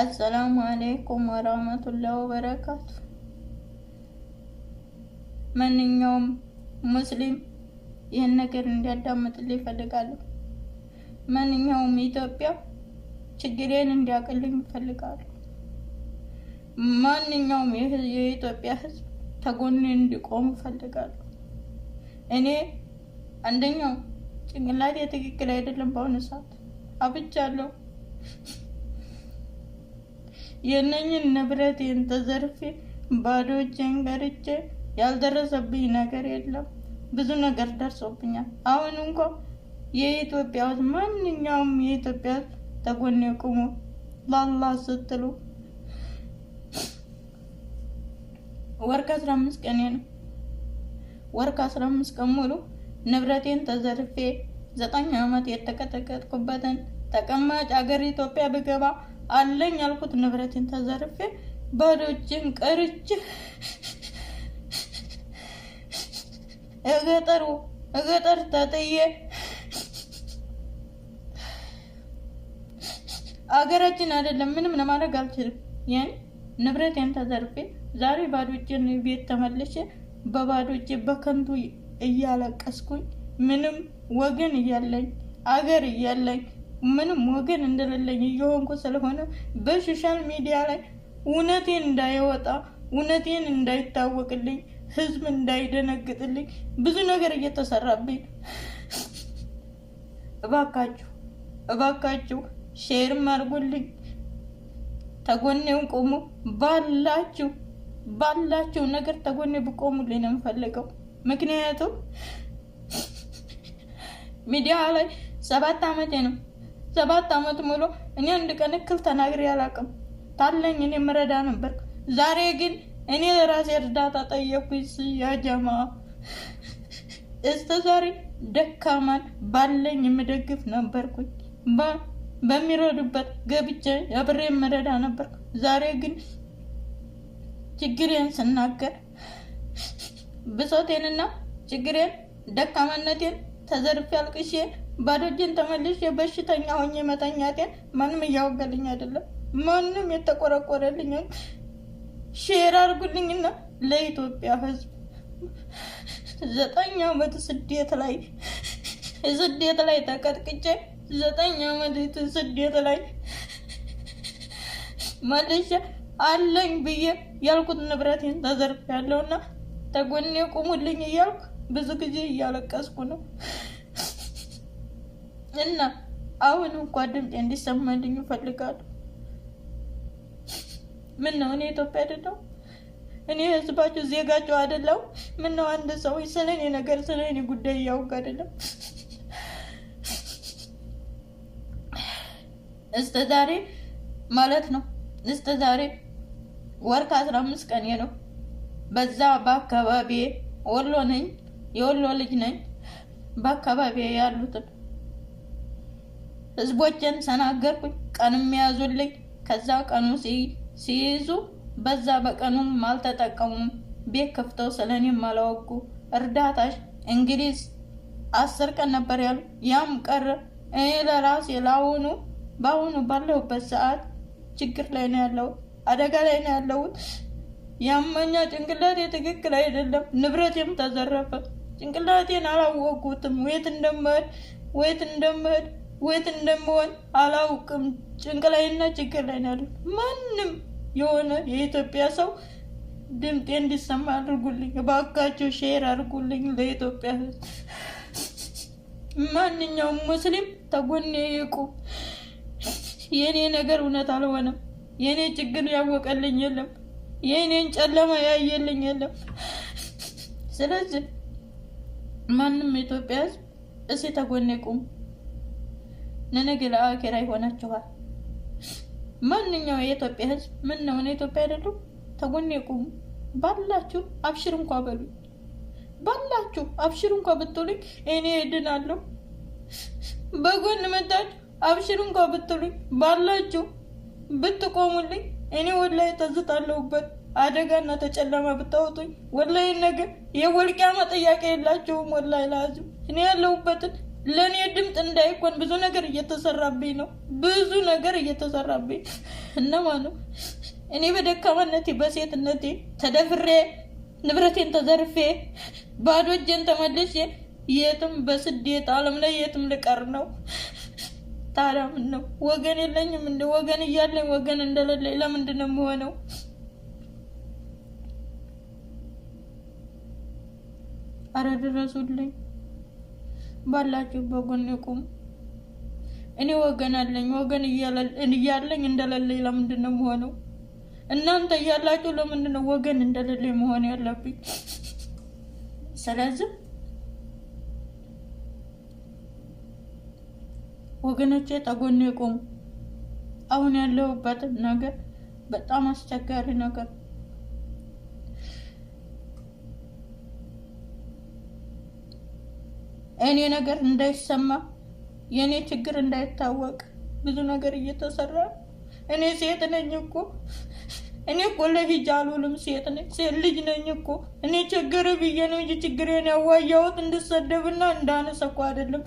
አሰላሙ አለይኩም ወራህመቱላሂ ወበረካቱ። ማንኛውም ሙስሊም ይህን ነገር እንዲያዳምጥልኝ እፈልጋለሁ። ማንኛውም ኢትዮጵያ ችግሬን እንዲያቅልኝ እፈልጋለሁ። ማንኛውም የኢትዮጵያ ሕዝብ ተጎኔ እንዲቆም እፈልጋለሁ። እኔ አንደኛው ጭንቅላቴ ትክክል አይደለም። በአሁኑ ሰዓት አብቻለሁ። የነኝን ንብረቴን ተዘርፌ ባዶ እጄን ቀርቼ ያልደረሰብኝ ነገር የለም። ብዙ ነገር ደርሶብኛል። አሁን እንኳን የኢትዮጵያ ሕዝብ ማንኛውም የኢትዮጵያ ሕዝብ ተጎኔ ቁሙ ለአላህ ስትሉ። ወር ከ15 ቀን ነው። ወር ከ15 ቀን ሙሉ ንብረቴን ተዘርፌ 9 ዓመት የተቀጠቀጥኩበትን ተቀማጭ አገር ኢትዮጵያ ብገባ አለኝ ያልኩት ንብረቴን ተዘርፌ ባዶ እጄን ቀርቼ እገጠር ተጥዬ አገራችን አይደለም ምንም ለማድረግ አልችልም። ያን ንብረቴን ተዘርፌ ዛሬ ባዶ እጄን ቤት ተመልሼ በባዶ እጄ በከንቱ እያለቀስኩኝ ምንም ወገን እያለኝ አገር እያለኝ ምንም ወገን እንደሌለኝ እየሆንኩ ስለሆነ በሶሻል ሚዲያ ላይ እውነቴን እንዳይወጣ እውነቴን እንዳይታወቅልኝ ህዝብ እንዳይደነግጥልኝ ብዙ ነገር እየተሰራብኝ፣ እባካችሁ ሼርም አድርጉልኝ። ተጎኔው ቆሙ። ባላችሁ ነገር ተጎኔ ብቆሙልኝ ነው የምፈልገው። ምክንያቱም ሚዲያ ላይ 7 ዓመቴ ነው። 7 ዓመት ሙሉ እኔ አንድ ቀን እክል ተናግሬ አላውቅም። ታለኝ እኔ መረዳ ነበር። ዛሬ ግን እኔ ለራሴ እርዳታ ጠየኩኝ። ያጀማ እስከ ዛሬ ደካማን ባለኝ የምደግፍ ነበርኩኝ። በሚረዱበት ገብቼ አብሬ መረዳ ነበር። ዛሬ ግን ችግሬን ስናገር ብሶቴንና ችግሬን ደካማነቴን ተዘርፌ አልቅሼ ባዶ እጄን ተመልሼ በሽተኛ ሆኜ መተኛቴን ማንም እያወገልኝ አይደለም። ማንም የተቆረቆረልኝ። ሼር አድርጉልኝና ለኢትዮጵያ ሕዝብ 9 ዓመት ስደት ላይ ተቀጥቅጬ 9 ዓመት ስደት ላይ መልሼ አለኝ ብዬ ያልኩት ንብረቴን ተዘርፍ ያለውና ተጎኔ ቁሙልኝ እያልኩ ብዙ ጊዜ እያለቀስኩ ነው። እና አሁን እንኳን ድምጤ እንዲሰማልኝ እፈልጋለሁ። ምን ነው እኔ ኢትዮጵያ አይደለሁ? እኔ ህዝባችሁ ዜጋችሁ አይደለሁ? ምን ነው አንድ ሰው ስለኔ ነገር ስለኔ ጉዳይ ያውቅ አይደለም? እስከ ዛሬ ማለት ነው እስከ ዛሬ ወር ከ15 ቀን ነው። በዛ በአካባቢ ወሎ ነኝ፣ የወሎ ልጅ ነኝ። በአካባቢ ያሉትን ህዝቦችን ሰናገርኩኝ። ቀንም ያዙልኝ። ከዛ ቀኑ ሲይዙ በዛ በቀኑም አልተጠቀሙም። ቤት ከፍተው ስለኔም አላወጉ። እርዳታሽ እንግሊዝ 10 ቀን ነበር ያሉ፣ ያም ቀረ። እኔ ለራሴ በአሁኑ ባለሁበት ሰዓት ችግር ላይ ነው ያለው፣ አደጋ ላይ ነው ያለሁት። ያመኛ ጭንቅላቴ ትክክል አይደለም። ንብረቴም ተዘረፈ። ጭንቅላቴን አላወቁትም። ወይት እንደምሆን አላውቅም። ጭንቅላይና ችግር ላይ ነው ያለው። ማንም የሆነ የኢትዮጵያ ሰው ድምጤ እንዲሰማ አድርጉልኝ እባካችሁ። ሼር አድርጉልኝ ለኢትዮጵያ ሕዝብ። ማንኛውም ሙስሊም ተጎኔ ይቁም። የኔ ነገር እውነት አልሆነም። የኔ ችግር ያወቀልኝ የለም። የኔን ጨለማ ያየልኝ የለም። ስለዚህ ማንም የኢትዮጵያ ሕዝብ እስኪ ተጎኔ ቁም። ለነገ ለአኺራ ይሆናችኋል። ማንኛው የኢትዮጵያ ሕዝብ ምን ነው እኔ ኢትዮጵያ አይደለሁ? ተጎኔ ቁሙ። ባላችሁ አብሽር እንኳን በሉኝ። ባላችሁ አብሽር እንኳን ብትሉኝ እኔ እድናለሁ። በጎን መጣችሁ አብሽር እንኳን ብትሉኝ ባላችሁ ብትቆሙልኝ እኔ ወላሂ ተዝታለሁበት አደጋና ተጨለማ ብታወጡኝ ወላሂ ነገር የወልቂያማ ጥያቄ የላችሁም። ወላሂ ላዚም እኔ ያለሁበትን ለኔ ድምፅ እንዳይኮን ብዙ ነገር እየተሰራብኝ ነው። ብዙ ነገር እየተሰራብኝ እነማ ነው። እኔ በደካማነቴ በሴትነቴ ተደፍሬ ንብረቴን ተዘርፌ ባዶ እጄን ተመልሼ የትም በስደት ዓለም ላይ የትም ልቀር ነው። ታዲያ ምን ነው ወገን የለኝም እንደ ወገን እያለኝ ወገን እንደሌለኝ ለምንድን ነው የምሆነው? አረ ድረሱልኝ፣ ባላችሁ በጎኔ ቁሙ። እኔ ወገን አለኝ። ወገን እያለኝ እንደሌለኝ ለምንድን ነው የምሆነው? እናንተ እያላችሁ ለምንድን ነው ወገን እንደሌለኝ መሆን ያለብኝ? ስለዚህ ወገኖቼ ተጎኔ ቁሙ። አሁን ያለሁበት ነገር በጣም አስቸጋሪ ነገር፣ እኔ ነገር እንዳይሰማ የኔ ችግር እንዳይታወቅ ብዙ ነገር እየተሰራ። እኔ ሴት ነኝ እኮ እኔ እኮ ለሂጅ አልውልም። ሴት ነኝ፣ ሴት ልጅ ነኝ እኮ እኔ ችግር ብዬ ነው እንጂ ችግሬን ያዋያሁት እንድሰደብና እንዳነሳ እኮ አይደለም።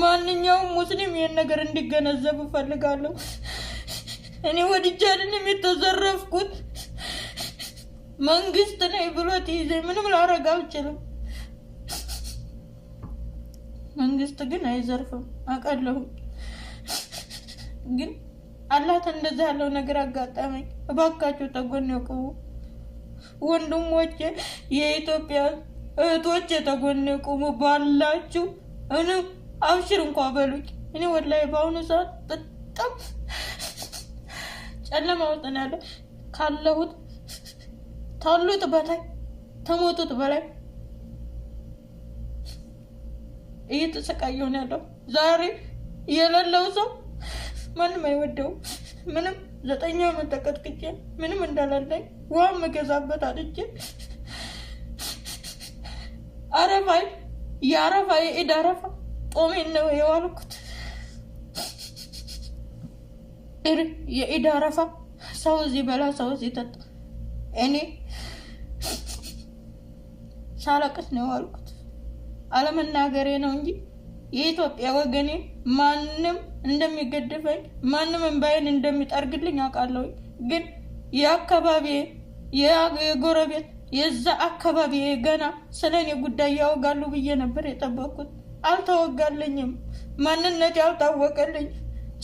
ማንኛውም ሙስሊም ይሄን ነገር እንዲገነዘብ እፈልጋለሁ። እኔ ወድጄ አይደለም የተዘረፍኩት። መንግስት ነኝ ብሎ ትይዘኝ ምንም ላረግ አልችልም። መንግስት ግን አይዘርፍም አውቃለሁ። ግን አላህ እንደዛ ያለው ነገር አጋጠመኝ። እባካችሁ ተጎኔ ቁሙ ወንድሞቼ፣ የኢትዮጵያ እህቶቼ ተጎኔ ቁሙ ባላችሁ። እኔ አብሽር እንኳን በሉኝ። እኔ ወላሂ በአሁኑ ሰዓት በጣም ጨለማ ውስጥ ነው ያለው። ካለሁት ታሉት በላይ ተሞቱት በላይ እየተሰቃየሁ ነው ያለው። ዛሬ የሌለው ሰው ማንም አይወደውም። ምንም 9 ዓመት ተቀጥቅጬ ምንም እንዳላለኝ ውሃ መገዛበት አጥቼ የአረፋ የኢድ አረፋ ጦሜን ነው የዋልኩት። የኢድ አረፋ ሰው እዚህ በላ ሰው እዚህ ጠጣ። እኔ ሳለቅስ ነው የዋልኩት። አለመናገሬ ነው እንጂ የኢትዮጵያ ወገኔ ማንም እንደሚገድፈኝ ማንም እንባዬን እንደሚጠርግልኝ አውቃለሁ። ግን የአካባቢ የጎረቤት የዛ አካባቢ ገና ስለኔ ጉዳይ ያወጋሉ ብዬ ነበር የጠበቅኩት። አልተወጋልኝም። ማንነቴ አልታወቀልኝ።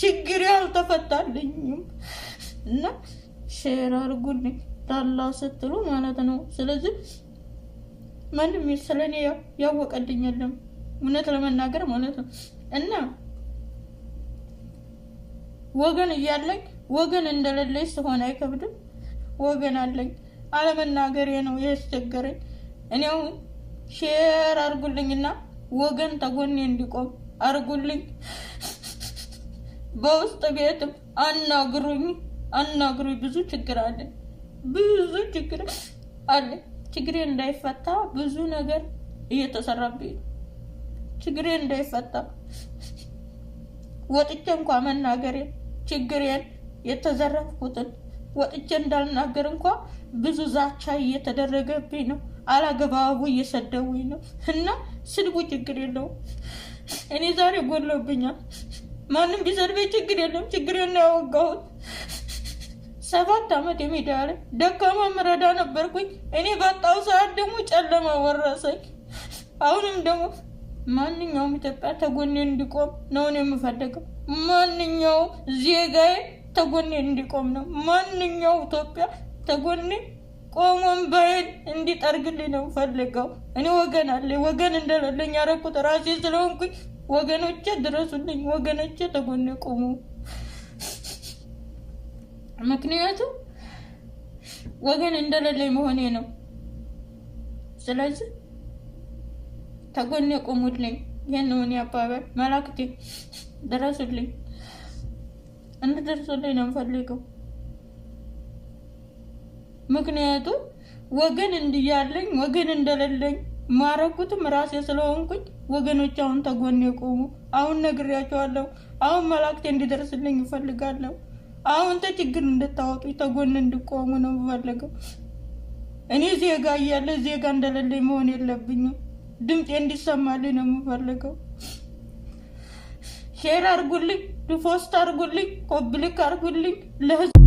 ችግሬ አልተፈታልኝም። እና ሼር አድርጉልኝ ታላ ስትሉ ማለት ነው። ስለዚህ ማንም ስለኔ ያወቀልኝ የለም እውነት ለመናገር ማለት ነው። እና ወገን እያለኝ ወገን እንደሌለኝ ስሆን አይከብድም። ወገን አለኝ። አለመናገሬ ነው ያስቸገረኝ። እኔ አሁን ሼር አድርጉልኝና ወገን ተጎኔ እንዲቆም አድርጉልኝ። በውስጥ ቤትም አናግሩኝ። ብዙ ችግር አለ፣ ብዙ ችግር አለ። ችግሬ እንዳይፈታ ብዙ ነገር እየተሰራብኝ ነው። ችግሬ እንዳይፈታ ወጥቼ እንኳን መናገሬን ችግሬን የተዘረፍኩትን ወጥቼ እንዳልናገር እንኳን ብዙ ዛቻ እየተደረገብኝ ነው። አላገባቡ እየሰደቡኝ ነው። እና ስድቡ ችግር የለውም። እኔ ዛሬ ጎሎብኛል። ማንም ቢሰድበኝ ችግር የለም። ችግሬን ነው ያወጋሁት። 7 ዓመት የሚዲያ ላይ ደካማ መረዳ ነበርኩኝ። እኔ ባጣው ሰዓት ደግሞ ጨለማ ወረሰኝ። አሁንም ደግሞ ማንኛውም ኢትዮጵያ ተጎኔ እንዲቆም ነው የምፈልገው። ማንኛውም ዜጋዬ ተጎኔ እንዲቆም ነው። ማንኛውም ኢትዮጵያ ተጎኔ ቆሞን በይን እንዲጠርግልኝ ነው ፈልገው። እኔ ወገን አለ። ወገን እንደሌለኝ ያደረኩት ራሴ ስለሆንኩኝ ወገኖቼ ድረሱልኝ። ወገኖቼ ተጎኔ ቆሙ። ምክንያቱም ወገን እንደሌለኝ መሆኔ ነው። ስለዚህ ተጎኔ ቆሙልኝ። ይሄን ነው እኔ አባባል መላክቴ። ድረሱልኝ፣ እንድትደርሱልኝ ነው የምፈልገው። ምክንያቱም ወገን እንዲያለኝ ወገን እንደሌለኝ ማረኩትም ራሴ ስለሆንኩኝ ወገኖች አሁን ተጎኔ ቆሙ። አሁን ነግሬያቸዋለሁ። አሁን መላክቴ እንዲደርስልኝ እፈልጋለሁ። አሁን ተችግር እንድታወጡ ተጎን እንድቆሙ ነው የምፈልገው። እኔ ዜጋ እያለ ዜጋ እንደሌለኝ መሆን የለብኝም። ድምጤ እንዲሰማልኝ ነው የምፈልገው። ሼር አድርጉልኝ፣ ሪፖስት አድርጉልኝ፣ ኮፕሊክ አድርጉልኝ ለህዝብ